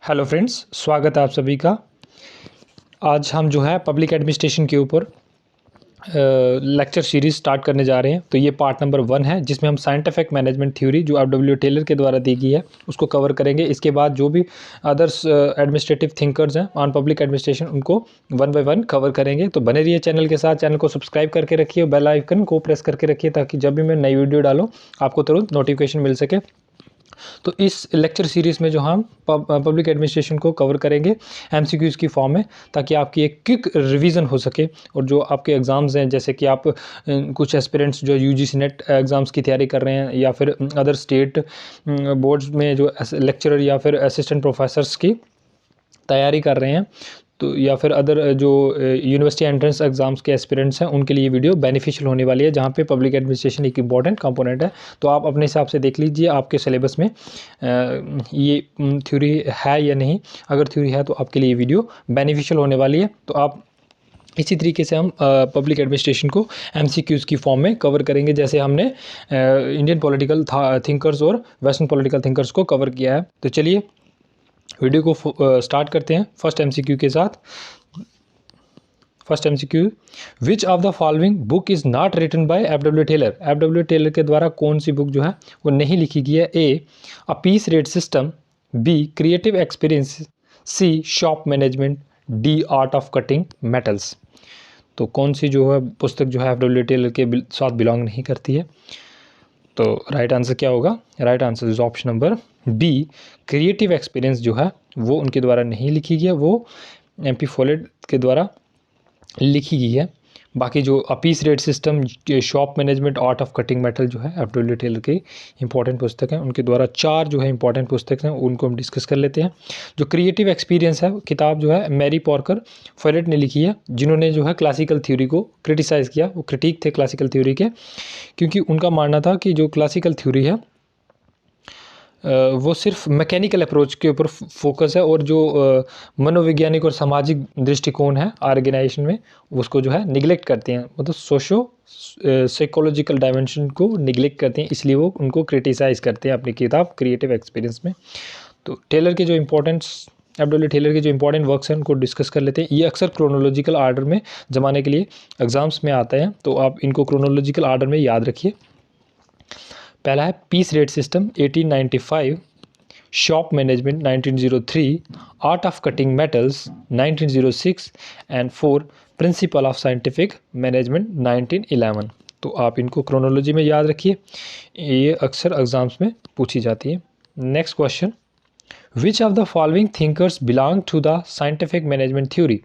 Hello friends, स्वागत है आप सभी का। आज हम जो है पब्लिक एडमिनिस्ट्रेशन के ऊपर लेक्चर सीरीज़ स्टार्ट करने जा रहे हैं। तो ये पार्ट नंबर 1 है जिसमें हम साइंटिफिक मैनेजमेंट थ्योरी जो एफ.डब्ल्यू. टेलर के द्वारा दी गई है उसको कवर करेंगे। इसके बाद जो भी अदर्स एडमिनिस्ट्रेटिव थिंकर्स हैं ऑन पब्लिक एडमिनिस्ट्रेशन उनको 1 बाय 1 कवर करेंगे। तो बने रहिए चैनल के साथ, चैनल को सब्सक्राइब करके रखिए, बेल आइकन को प्रेस करके रखिए ताकि जब भी मैं नई वीडियो डालूँ आपको तुरंत नोटिफिकेशन मिल सके। तो इस लेक्चर सीरीज़ में जो हम पब्लिक एडमिनिस्ट्रेशन को कवर करेंगे एमसीक्यूज़ की फॉर्म में, ताकि आपकी एक क्विक रिवीजन हो सके। और जो आपके एग्ज़ाम्स हैं, जैसे कि आप कुछ एस्पिरेंट्स जो यूजीसी नेट एग्ज़ाम्स की तैयारी कर रहे हैं या फिर अदर स्टेट बोर्ड्स में जो लेक्चरर या फिर असिस्टेंट प्रोफेसर्स की तैयारी कर रहे हैं, तो या फिर अदर जो यूनिवर्सिटी एंट्रेंस एग्ज़ाम्स के एस्पिरेंट्स हैं उनके लिए वीडियो बेनिफिशियल होने वाली है, जहाँ पे पब्लिक एडमिनिस्ट्रेशन एक इंपॉर्टेंट कंपोनेंट है। तो आप अपने हिसाब से देख लीजिए आपके सिलेबस में ये थ्योरी है या नहीं। अगर थ्योरी है तो आपके लिए ये वीडियो बेनिफिशियल होने वाली है। तो आप इसी तरीके से हम पब्लिक एडमिनिस्ट्रेशन को एमसीक्यूज़ की फॉर्म में कवर करेंगे, जैसे हमने इंडियन पॉलिटिकल थिंकर्स और वेस्टर्न पॉलिटिकल थिंकर्स को कवर किया है। तो चलिए वीडियो को स्टार्ट करते हैं फर्स्ट एमसीक्यू के साथ। First MCQ, which of the following book is not written by F W. Taylor. F W. Taylor के द्वारा कौन सी बुक जो है वो नहीं लिखी गई है? A, a piece rate system, B, creative experience, C, shop management, D, art of cutting metals. तो कौन सी जो है पुस्तक जो है एफ.डब्ल्यू. टेलर के साथ बिलोंग नहीं करती है? तो राइट आंसर क्या होगा? Right answer is option number B, creative experience जो है वो उनके द्वारा नहीं लिखी गई है, वो एम.पी. फॉलेट के द्वारा लिखी गई है। बाकी जो a piece rate system, shop management, art of cutting metal जो है एफ.डब्ल्यू. टेलर की इंपॉर्टेंट पुस्तक हैं, उनके द्वारा 4 जो है इंपॉर्टेंट पुस्तक हैं उनको हम डिस्कस कर लेते हैं। जो क्रिएटिव एक्सपीरियंस है किताब जो है मैरी पॉर्कर फॉलेट ने लिखी है, जिन्होंने जो है क्लासिकल थ्योरी को क्रिटिसाइज़ किया। वो क्रिटिक थे क्लासिकल थ्योरी के, क्योंकि उनका मानना था कि जो क्लासिकल थ्योरी है वो सिर्फ मैकेनिकल अप्रोच के ऊपर फोकस है, और जो मनोवैज्ञानिक और सामाजिक दृष्टिकोण है ऑर्गेनाइजेशन में उसको जो है निगलेक्ट करते हैं, मतलब सोशो साइकोलॉजिकल डायमेंशन को निगलेक्ट करते हैं, इसलिए वो उनको क्रिटिसाइज़ करते हैं अपनी किताब क्रिएटिव एक्सपीरियंस में। तो टेलर के जो एफ.डब्ल्यू. टेलर के जो इंपॉर्टेंट वर्क्स हैं उनको डिस्कस कर लेते हैं। ये अक्सर क्रोनोलॉजिकल आर्डर में जमाने के लिए एग्जाम्स में आते हैं, तो आप इनको क्रोनोलॉजिकल आर्डर में याद रखिए। पहला है piece rate system 1895, shop management 1903, art of cutting metals 1906 and 4 principle of scientific management 1911। तो आप इनको क्रोनोलॉजी में याद रखिए, ये अक्सर एग्जाम्स में पूछी जाती है। Next question, which of the following thinkers belong to the scientific management theory.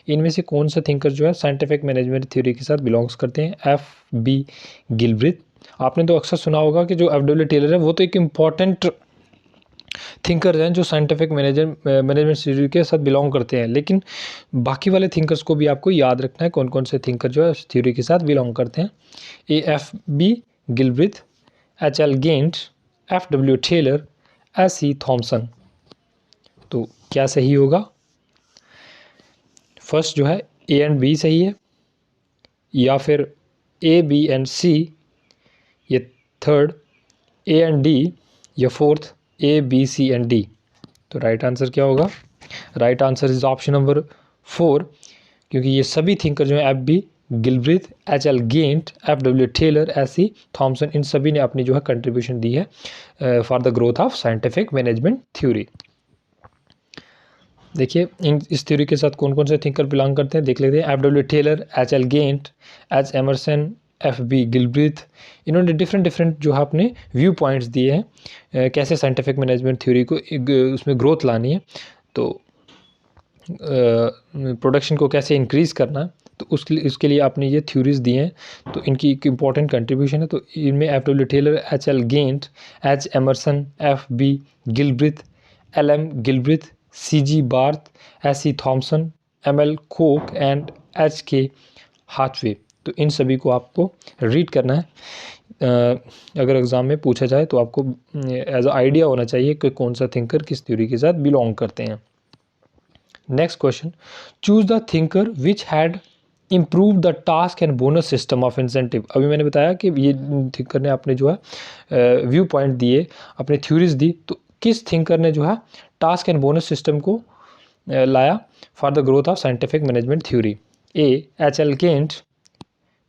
इनमें से कौन सा थिंकर जो है साइंटिफिक मैनेजमेंट थ्योरी के साथ बिलोंग्स करते हैं? F.B. गिलब्रिथ। आपने तो अक्सर सुना होगा कि जो एफ.डब्ल्यू. टेलर है वो तो एक इम्पॉर्टेंट थिंकर हैं जो साइंटिफिक मैनेजमेंट थ्योरी के साथ बिलोंग करते हैं, लेकिन बाकी वाले थिंकर्स को भी आपको याद रखना है कौन कौन से थिंकर जो है उस थ्योरी के साथ बिलोंग करते हैं। F.B. Gilbreth, H.L. Gantt, F W. Taylor, S.E. Thomson. तो क्या सही होगा? फर्स्ट जो है ए एंड बी सही है, या फिर ए, बी एंड सी, या थर्ड ए एंड डी, या fourth A, B, C and D. तो राइट आंसर क्या होगा? Right answer is option number 4, क्योंकि ये सभी थिंकर जो है F.B. Gilbreth, H.L. Gantt, F W. Taylor, S.E. Thomson, इन सभी ने अपनी जो है कंट्रीब्यूशन दी है for the growth of scientific management theory. देखिए इस थ्योरी के साथ कौन कौन से थिंकर बिलोंग करते हैं देख लेते हैं। F W. Taylor, H.L. Gantt, H. Emerson, F.B. Gilbreth, इन्होंने डिफरेंट जो है अपने व्यू पॉइंट्स दिए हैं कैसे साइंटिफिक मैनेजमेंट थ्योरी को उसमें ग्रोथ लानी है, तो प्रोडक्शन को कैसे इंक्रीज़ करना है, तो उसके लिए आपने ये थ्योरीज दी हैं। तो इनकी एक इम्पॉर्टेंट कंट्रीब्यूशन है। तो इनमें F W. Taylor, H.L. Gantt, H. Emerson, F.B. Gilbreth, L.M. Gilbreth, C.G. Barth, S.E. Thomson, M.L. Cooke and H.K. Hathaway. तो इन सभी को आपको रीड करना है। अगर एग्ज़ाम में पूछा जाए तो आपको एज अ आइडिया होना चाहिए कि कौन सा थिंकर किस थ्योरी के साथ बिलोंग करते हैं। Next question, choose the thinker which had improve the task and bonus system of incentive. अभी मैंने बताया कि ये थिंकर ने अपने जो है व्यू पॉइंट दिए, अपने थ्योरीज दी, तो किस थिंकर ने जो है टास्क एंड बोनस सिस्टम को लाया for the growth of scientific management theory? A H L Gantt,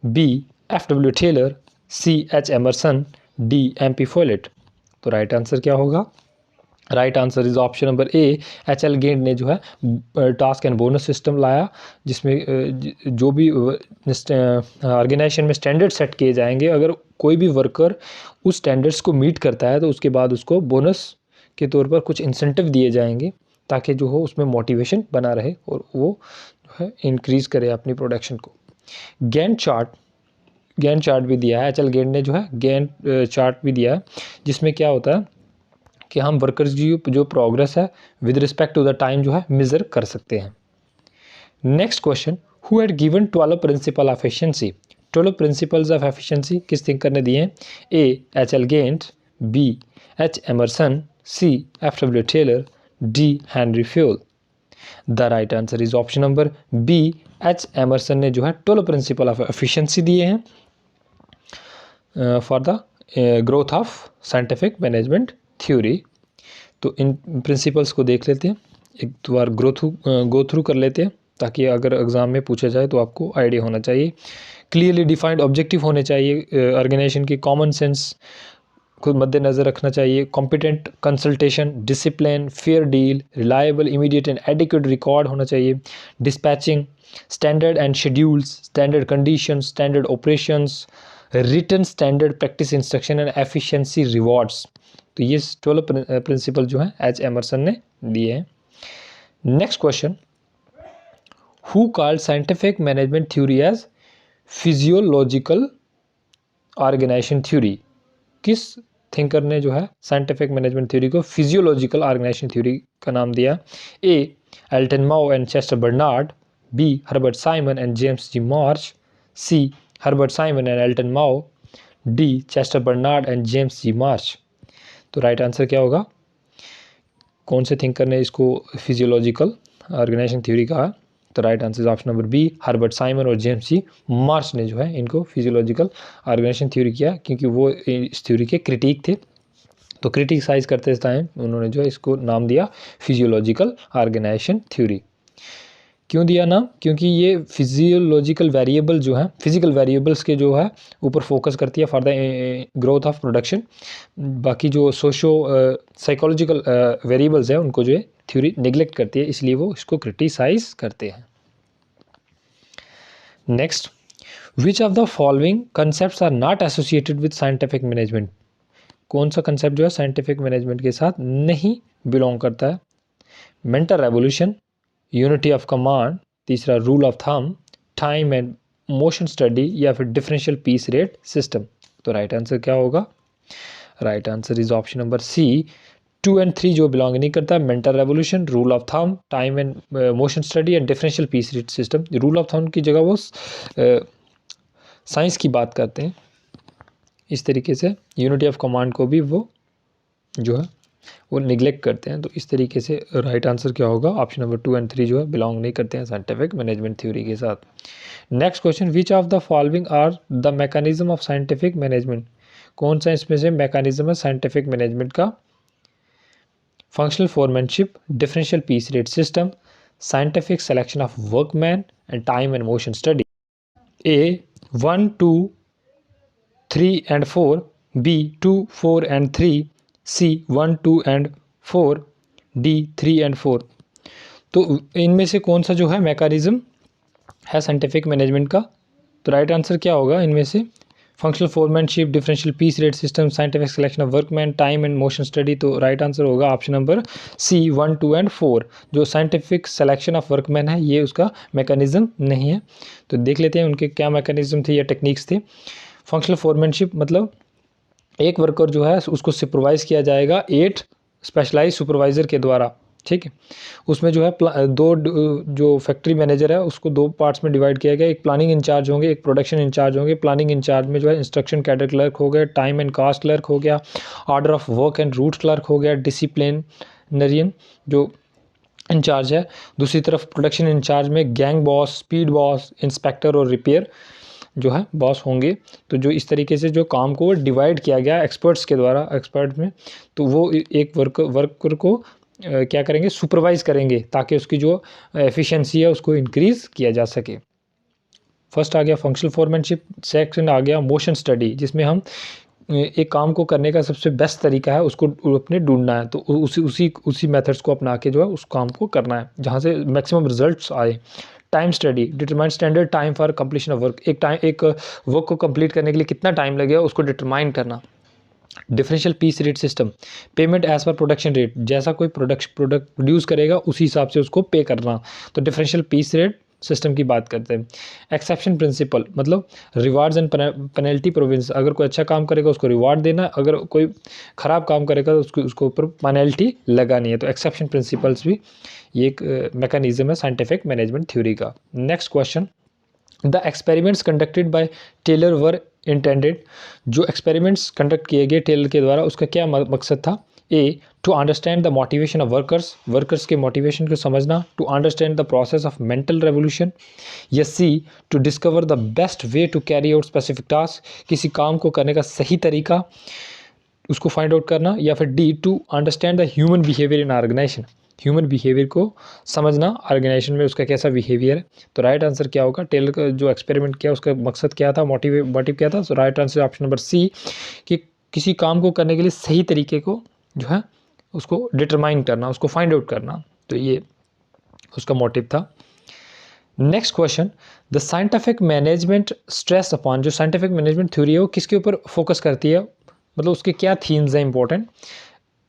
B F W Taylor, C H Emerson, D M P Follett. तो राइट आंसर क्या होगा? Right answer is option number A, H L Gantt ने जो है task and bonus system लाया, जिसमें जो भी ऑर्गेनाइजेशन में स्टैंडर्ड सेट किए जाएंगे, अगर कोई भी वर्कर उस स्टैंडर्ड्स को मीट करता है तो उसके बाद उसको बोनस के तौर पर कुछ इंसेंटिव दिए जाएंगे, ताकि जो हो उसमें मोटिवेशन बना रहे और वो जो है इंक्रीज़ करे अपनी प्रोडक्शन को। गैंट चार्ट भी दिया है, एच एल गेंट ने जो है गैंट चार्ट भी दिया है, जिसमें क्या होता है कि हम वर्कर्स की जो प्रोग्रेस है with respect to the time जो है मेज़र कर सकते हैं। Next question, who had given 12 principle of efficiency? 12 principles of efficiency किस थिंकर ने दिए हैं? A H L Gantt, B H Emerson, C F W Taylor, D Henry Fayol. The right answer is option number B, H Emerson ने जो है 12 principle of efficiency दिए हैं for the growth of scientific management theory. तो इन principles को देख लेते हैं, एक बार गो थ्रू कर लेते हैं, ताकि अगर एग्ज़ाम में पूछा जाए तो आपको आइडिया होना चाहिए। क्लियरली डिफाइंड ऑब्जेक्टिव होने चाहिए, ऑर्गेनाइजेशन की कॉमन सेंस को मद्देनज़र रखना चाहिए, competent consultation, discipline, fair deal, reliable, immediate and adequate record होना चाहिए, dispatching, standard and schedules, standard condition, standard operations, written standard practice instruction and efficiency rewards. तो ये 12 प्रिंसिपल जो हैं एच एमरसन ने दिए हैं। Next question, who called scientific management theory as physiological organisation theory? किस थिंकर ने जो है साइंटिफिक मैनेजमेंट थ्योरी को फिजियोलॉजिकल ऑर्गेनाइजेशन थ्योरी का नाम दिया? A Elton Mayo and Chester Barnard, B Herbert Simon and James G March, C Herbert Simon and Elton Mayo, D Chester Barnard and James G March. तो right answer क्या होगा? कौन से thinker ने इसको फिजियोलॉजिकल ऑर्गेनाइजेशन थ्योरी कहा? तो right answer is option number B, Herbert Simon और जेम्स जी मार्च ने जो है इनको फिजियोलॉजिकल ऑर्गेनाइजेशन थ्योरी किया, क्योंकि वो इस थ्योरी के क्रिटिक थे। तो क्रिटिसाइज करते टाइम उन्होंने जो है इसको नाम दिया फिजियोलॉजिकल ऑर्गेनाइजेशन थ्योरी। क्यों दिया नाम? क्योंकि ये फिजियोलॉजिकल वेरिएबल जो है, फिजिकल वेरिएबल्स के जो है ऊपर फोकस करती है for the growth of production. बाकी जो सोशो साइकोलॉजिकल वेरिएबल्स हैं उनको जो है थ्योरी निगलेक्ट करती है, इसलिए वो इसको क्रिटिसाइज करते हैं। Next, which of the following concepts are not associated with scientific management? कौन सा कंसेप्ट जो है साइंटिफिक मैनेजमेंट के साथ नहीं बिलोंग करता है? Mental revolution, unity of command, तीसरा rule of thumb, time and motion study, या फिर डिफरेंशियल पीस रेट सिस्टम। तो राइट आंसर क्या होगा? Right answer is option number C, 2 और 3 जो बिलोंग नहीं करता, mental revolution, rule of thumb, time and motion study and differential piece rate system. Rule of thumb की जगह वो साइंस की बात करते हैं। इस तरीके से यूनिटी ऑफ कमांड को भी वो जो है वो निगलेक्ट करते हैं। तो इस तरीके से राइट आंसर क्या होगा? ऑप्शन नंबर 2 और 3 जो है बिलोंग नहीं करते हैं साइंटिफिक मैनेजमेंट थ्योरी के साथ। Next question, which of the following are the mechanism of scientific management? कौन सा इसमें से मैकेनिज्म है साइंटिफिक मैनेजमेंट का? Functional foremanship, differential piece rate system, scientific selection of workman and time and motion study. A 1, 2, 3 and 4, B 2, 4 and 3, C 1, 2 and 4, D 3 and 4। तो इनमें से कौन सा जो है मैकेनिज्म है साइंटिफिक मैनेजमेंट का? तो राइट आंसर क्या होगा इनमें से? Functional foremanship, differential piece rate system, scientific selection of workman, time and motion study. तो राइट आंसर होगा ऑप्शन नंबर सी 1, 2 and 4। जो साइंटिफिक सिलेक्शन ऑफ वर्कमैन है ये उसका मैकेनिज्म नहीं है। तो देख लेते हैं उनके क्या मैकेनिज्म थे या टेक्निक्स थे। फंक्शनल फोरमैनशिप मतलब एक वर्कर जो है उसको सुपरवाइज किया जाएगा 8 स्पेशलाइज सुपरवाइज़र के द्वारा, ठीक है। उसमें जो है दो जो फैक्ट्री मैनेजर है उसको 2 पार्ट्स में डिवाइड किया गया, एक प्लानिंग इंचार्ज होंगे, एक प्रोडक्शन इंचार्ज होंगे। प्लानिंग इंचार्ज में जो है इंस्ट्रक्शन कैडर क्लर्क हो गया, टाइम एंड कास्ट क्लर्क हो गया, order of work and root clerk हो गया, डिसिप्लिनरियन जो इंचार्ज है। दूसरी तरफ प्रोडक्शन इंचार्ज में gang boss, speed boss, inspector और रिपेयर जो है बॉस होंगे। तो जो इस तरीके से जो काम को डिवाइड किया गया एक्सपर्ट्स के द्वारा, एक्सपर्ट में, तो वो एक वर्कर को क्या करेंगे, सुपरवाइज करेंगे ताकि उसकी जो एफिशिएंसी है उसको इंक्रीज़ किया जा सके। फर्स्ट आ गया फंक्शनल फोरमैनशिप, सेकंड आ गया मोशन स्टडी, जिसमें हम एक काम को करने का सबसे बेस्ट तरीका है उसको अपने ढूंढना है, तो उसी मेथड्स को अपना के जो है उस काम को करना है जहाँ से मैक्सिमम रिजल्ट्स आए। Time study, determine standard time for completion of work, एक वर्क को कंप्लीट करने के लिए कितना टाइम लगेगा उसको डिटरमाइन करना। Differential piece rate system, payment as per production rate, जैसा कोई प्रोडक्ट प्रोड्यूस करेगा उसी हिसाब से उसको पे करना, तो डिफरेंशियल पीस रेट सिस्टम की बात करते हैं। एक्सेप्शन प्रिंसिपल मतलब रिवार्ड्स एंड पेनल्टी प्रोविंस, अगर कोई अच्छा काम करेगा उसको रिवार्ड देना, अगर कोई ख़राब काम करेगा तो उसको ऊपर पेनल्टी लगानी है। तो एक्सेप्शन प्रिंसिपल्स भी ये एक मैकेनिज्म है साइंटिफिक मैनेजमेंट थ्योरी का। Next question, the experiments conducted by Taylor were intended, जो एक्सपेरिमेंट्स कंडक्ट किए गए टेलर के द्वारा उसका क्या मकसद था। A, to understand the motivation of workers के मोटिवेशन को समझना, to understand the process of mental revolution, या C, to discover the best way to carry out specific task, किसी काम को करने का सही तरीका उसको फाइंड आउट करना, या फिर D, to understand the human behaviour in organisation, human behaviour को समझना ऑर्गेनाइजेशन में उसका कैसा बिहेवियर है। तो राइट आंसर क्या होगा, टेलर का जो एक्सपेरिमेंट किया उसका मकसद क्या था, मोटिव क्या था। तो right answer option number C, कि किसी काम को करने के लिए सही तरीके को जो है उसको डिटरमाइन करना, उसको फाइंड आउट करना, तो ये उसका मोटिव था। Next question, the scientific management stress upon, जो साइंटिफिक मैनेजमेंट थ्योरी है वो किसके ऊपर फोकस करती है, मतलब उसके क्या थीम्स हैं इंपॉर्टेंट।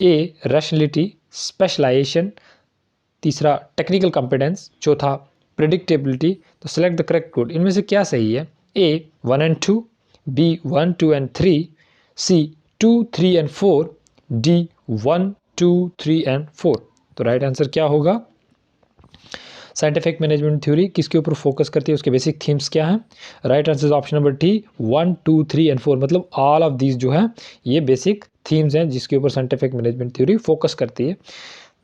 ए, रैशनलिटी, स्पेशलाइजेशन, तीसरा टेक्निकल कॉम्पिटेंस, चौथा प्रिडिक्टेबिलिटी। तो सेलेक्ट द करेक्ट कोड, इनमें से क्या सही है। A 1 and 2, B 1, 2 and 3, C 2, 3 and 4, D 1, 2, 3 and 4। तो राइट आंसर क्या होगा, साइंटिफिक मैनेजमेंट थ्योरी किसके ऊपर फोकस करती है, उसके बेसिक थीम्स क्या हैं। Right answer option number D 1, 2, 3 and 4, मतलब ऑल ऑफ दीज जो है ये बेसिक थीम्स हैं जिसके ऊपर साइंटिफिक मैनेजमेंट थ्योरी फोकस करती है।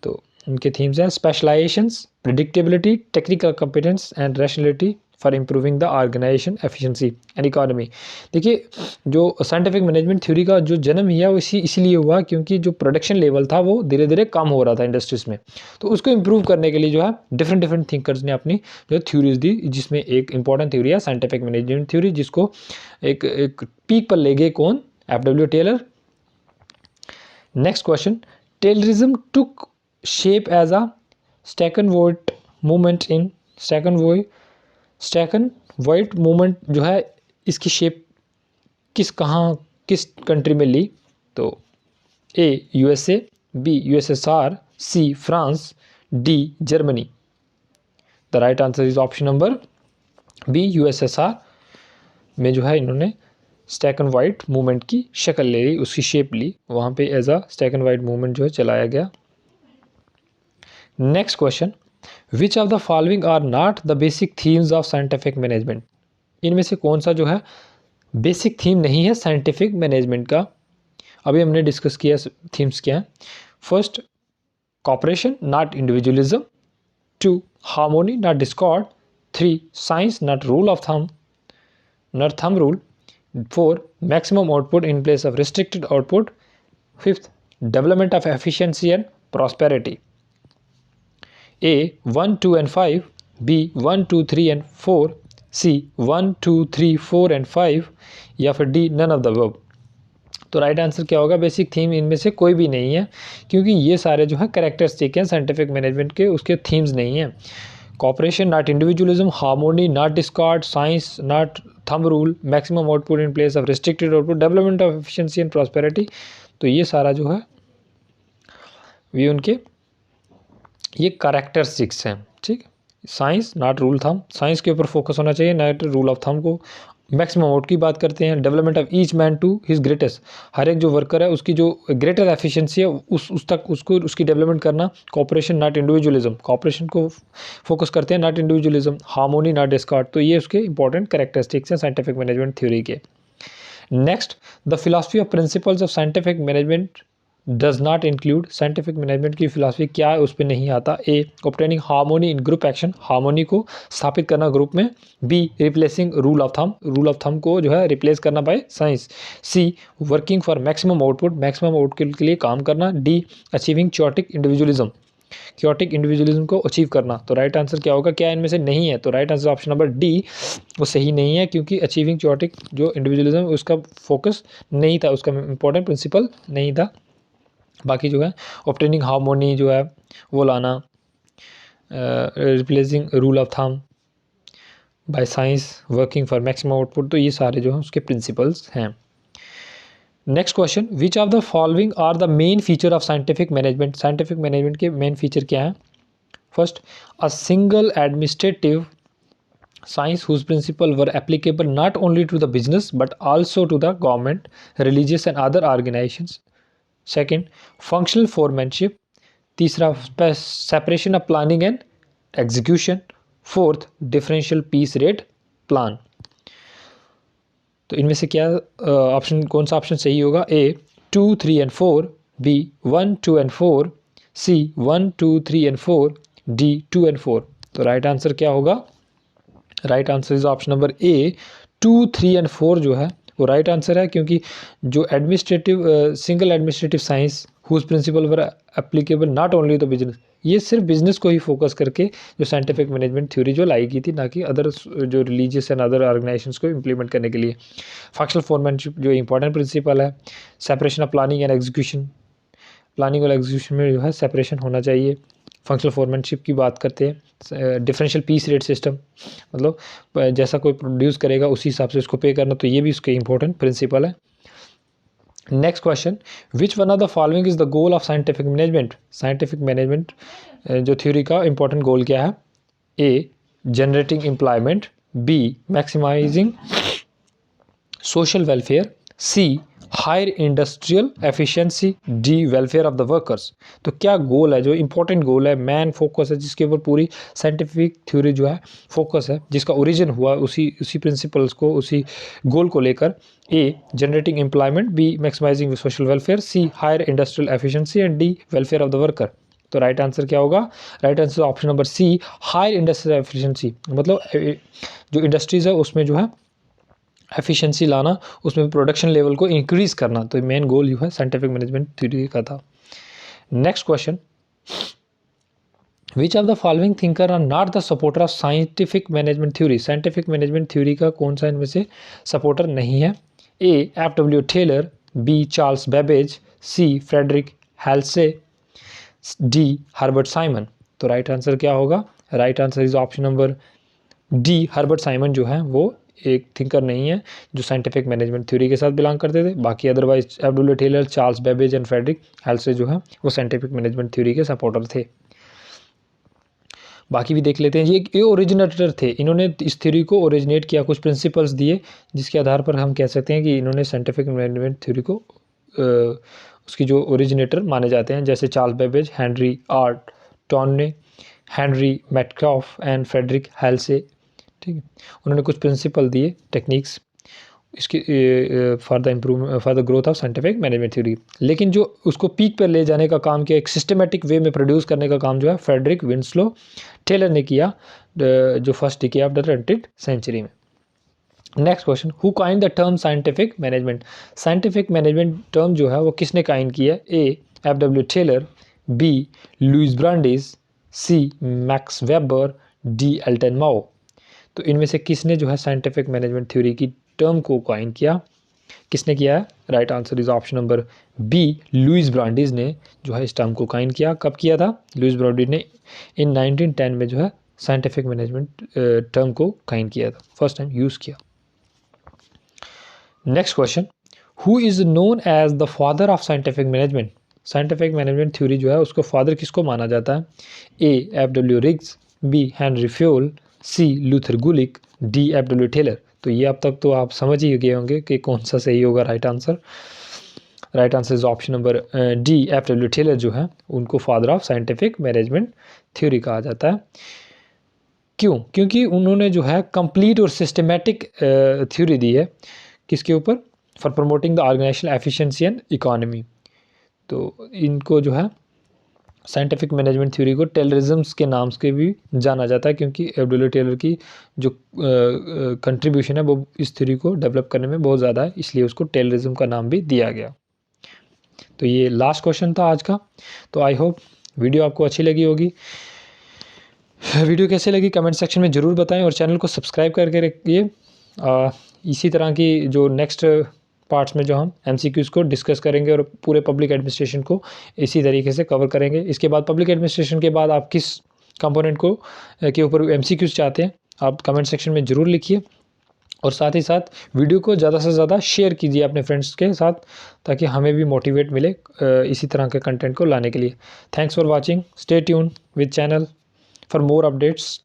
तो उनके थीम्स हैं specialisations, predictability, technical competence and rationality for improving the organisation efficiency and economy. देखिए जो साइंटिफिक मैनेजमेंट थ्योरी का जो जन्म है वो इसीलिए हुआ क्योंकि जो प्रोडक्शन लेवल था वो धीरे धीरे कम हो रहा था इंडस्ट्रीज में, तो उसको इम्प्रूव करने के लिए जो है डिफरेंट थिंकर्स ने अपनी जो थ्योरीज दी, जिसमें एक इंपॉर्टेंट थ्योरी है साइंटिफिक मैनेजमेंट थ्योरी, जिसको एक पीक पर ले गए कौन, F W. Taylor. Next question, Taylorism took shape as a Stakhanovite movement in Stakhanovite movement जो है इसकी शेप किस कंट्री में ली। तो A USA, B USSR, C France, D Germany. The right answer is option number B USSR में जो है इन्होंने स्टैकनवाइट मूवमेंट की शक्ल ले ली, उसकी शेप ली, वहाँ पे एज अ स्टैकनवाइट मूवमेंट जो है चलाया गया। Next question, which of the following are not the basic themes of scientific management, इनमें से कौन सा जो है बेसिक थीम नहीं है साइंटिफिक मैनेजमेंट का। अभी हमने डिस्कस किया थीम्स क्या हैं। First, cooperation not individualism, 2 harmony not discord, 3 science not rule of thumb not thumb rule, 4 maximum output in place of restricted output, 5th development of efficiency and prosperity। A 1, 2 and 5, B 1, 2, 3 and 4, C 1, 2, 3, 4 and 5, या फिर D none of the above। तो right answer क्या होगा, basic theme इनमें से कोई भी नहीं है क्योंकि ये सारे जो है कैरेक्टरिस्टिक हैं साइंटिफिक मैनेजमेंट के, उसके थीम्स नहीं हैं। Cooperation not individualism, harmony not discord, science not thumb rule, maximum output in place of restricted output, development of efficiency and prosperity. तो ये सारा जो है ये उनके ये कैरेक्टरिस्टिक्स हैं, ठीक। Science not rule thumb, science के ऊपर फोकस होना चाहिए, नॉट रूल ऑफ थंब को। मैक्सिमम आउट की बात करते हैं, development of each man to his greatest, हर एक जो वर्कर है उसकी जो ग्रेटर एफिशिएंसी है उस तक उसको उसकी डेवलपमेंट करना। कॉपरेशन नॉट इंडिविजुअलिज्म, कॉपरेशन को फोकस करते हैं not individualism, harmony not Discord. तो ये उसके इंपॉर्टेंट कैरेक्टरिस्टिक्स हैं साइंटिफिक मैनेजमेंट थ्योरी के। Next, the philosophy of principles of scientific management does not include, scientific management की फिलॉसफी क्या है उस पर नहीं आता। ए ऑब्टेनिंग हार्मोनी इन ग्रुप एक्शन, हार्मोनी को स्थापित करना ग्रुप में। B replacing rule of thumb, rule of thumb को जो है रिप्लेस करना by science. C working for maximum output, maximum output के लिए काम करना। D achieving chaotic individualism, chaotic individualism को अचीव करना। तो राइट आंसर क्या होगा, क्या इनमें से नहीं है? तो right answer option number D वो सही नहीं है, क्योंकि अचीविंग क्योटिक जो इंडिविजुअलिज्म उसका फोकस नहीं था, उसका इंपॉर्टेंट प्रिंसिपल नहीं था। बाकी जो है ऑब्टेनिंग हार्मोनी जो है वो लाना, replacing rule of thumb by science, working for maximum output, तो ये सारे जो हैं उसके प्रिंसिपल्स हैं। Next question, which of the following are the main feature of scientific management, scientific management के मेन फीचर क्या हैं? First, a single administrative science whose principles were applicable not only to the business but also to the government, religious and other organizations. Second, functional foremanship. तीसरा, separation of planning and execution. Fourth, differential piece rate plan. तो इनमें से क्या option, कौन सा option सही होगा? A 2, 3 and 4, B 1, 2 and 4, C 1, 2, 3 and 4, D 2 and 4। तो राइट आंसर क्या होगा? Right answer is option number A 2, 3 and 4 जो है वो राइट आंसर है, क्योंकि जो administrative single administrative science whose principle were applicable not only the business, ये सिर्फ बिजनेस को ही फोकस करके जो साइंटिफिक मैनेजमेंट थ्योरी जो लाई गई थी, ना कि अदर जो रिलीजियस एंड अदर ऑर्गेनाइजेशंस को इम्प्लीमेंट करने के लिए। फंक्शनल फॉर्मेनशिप जो इंपॉर्टेंट प्रिंसिपल है, separation of planning and execution, planning और एग्जीक्यूशन में जो है सेपरेशन होना चाहिए। फंक्शनल फॉर्मेनशिप की बात करते हैं, डिफरेंशियल पीस रेट सिस्टम, मतलब जैसा कोई प्रोड्यूस करेगा उसी हिसाब से उसको पे करना, तो ये भी उसके इंपॉर्टेंट प्रिंसिपल है। Next question, which one of the following is the goal of scientific management, scientific management जो थ्योरी का इंपॉर्टेंट गोल क्या है? A generating employment, B maximising social welfare, C higher industrial efficiency, D welfare of the workers. तो क्या गोल है, जो important गोल है, man focus है, जिसके ऊपर पूरी साइंटिफिक थ्योरी जो है फोकस है, जिसका ओरिजिन हुआ उसी प्रिंसिपल्स को, उसी गोल को लेकर? A generating employment, B maximising social welfare, C higher industrial efficiency and D welfare of the worker. तो राइट आंसर क्या होगा? Right answer option number C higher industrial efficiency, मतलब जो इंडस्ट्रीज़ है उसमें जो है एफिशिएंसी लाना, उसमें प्रोडक्शन लेवल को इंक्रीज करना, तो मेन गोल जो है साइंटिफिक मैनेजमेंट थ्योरी का था। Next question, which of the following thinker are not the supporter of scientific management theory, scientific management theory का कौन सा इनमें से सपोर्टर नहीं है? A F W. Taylor, B Charles Babbage, C Frederick Halsey, D Herbert Simon. तो right answer क्या होगा? Right answer is option number D Herbert Simon जो है वो एक थिंकर नहीं है जो साइंटिफिक मैनेजमेंट थ्योरी के साथ बिलोंग करते थे। बाकी otherwise F W. Taylor, Charles Babbage and Frederick Halsey जो है वो साइंटिफिक मैनेजमेंट थ्योरी के सपोर्टर थे। बाकी भी देख लेते हैं। ये ओरिजिनेटर थे, इन्होंने इस थ्योरी को ओरिजिनेट किया, कुछ प्रिंसिपल्स दिए जिसके आधार पर हम कह सकते हैं कि इन्होंने साइंटिफिक मैनेजमेंट थ्योरी को उसकी जो ओरिजिनेटर माने जाते हैं, जैसे Charles Babbage, Henry R Towne, Henry Metcalfe and Frederick Halsey. ठीक है, उन्होंने कुछ प्रिंसिपल दिए, टेक्निक्स इसकी for the improvement, for the growth of scientific management theory. लेकिन जो उसको पीक पर ले जाने का काम किया, एक सिस्टमेटिक वे में प्रोड्यूस करने का काम जो है फ्रेडरिक विंस्लो टेलर ने किया, जो first decade of the 20th century में। Next question, who coined the term scientific management, scientific management term जो है वो किसने काइन किया? A F W. Taylor, B Louis Brandeis, C Max Weber, D Elton Mayo. तो इनमें से किसने जो है साइंटिफिक मैनेजमेंट थ्योरी की टर्म को कॉइन किया, किसने किया है? Right answer is option number B Louis Brandeis ने जो है इस टर्म को कॉइन किया। कब किया था? लुइस ब्रांडिस ने इन 1910 में जो है साइंटिफिक मैनेजमेंट टर्म को कॉइन किया था, फर्स्ट टाइम यूज़ किया। Next question, who is known as the father of scientific management, scientific management theory जो है उसको फादर किसको माना जाता है? A F W. Riggs, B Henry Fayol, C Luther Gulick, D F W. Taylor. तो ये अब तक तो आप समझ ही गए होंगे कि कौन सा सही होगा right answer. Right answer is option number D F W. Taylor जो है उनको father of scientific management theory कहा जाता है। क्यों? क्योंकि उन्होंने जो है कंप्लीट और सिस्टमेटिक थ्योरी दी है, किसके ऊपर? For promoting the organisational efficiency and economy. तो इनको जो है साइंटिफिक मैनेजमेंट थ्योरी को टेलरिज्म्स के नाम से भी जाना जाता है, क्योंकि एब्डुलर टेलर की जो कंट्रीब्यूशन है वो इस थ्योरी को डेवलप करने में बहुत ज़्यादा है, इसलिए उसको टेलरिज्म का नाम भी दिया गया। तो ये लास्ट क्वेश्चन था आज का। तो आई होप वीडियो आपको अच्छी लगी होगी। वीडियो कैसे लगी कमेंट सेक्शन में ज़रूर बताएं और चैनल को सब्सक्राइब करके रखिए। इसी तरह की जो नेक्स्ट पार्ट्स में जो हम MCQs को डिस्कस करेंगे और पूरे पब्लिक एडमिनिस्ट्रेशन को इसी तरीके से कवर करेंगे। इसके बाद पब्लिक एडमिनिस्ट्रेशन के बाद आप किस कंपोनेंट को के ऊपर MCQs चाहते हैं आप कमेंट सेक्शन में ज़रूर लिखिए, और साथ ही साथ वीडियो को ज़्यादा से ज़्यादा शेयर कीजिए अपने फ्रेंड्स के साथ, ताकि हमें भी मोटिवेट मिले इसी तरह के कंटेंट को लाने के लिए। Thanks for watching, stay tune with channel for more updates.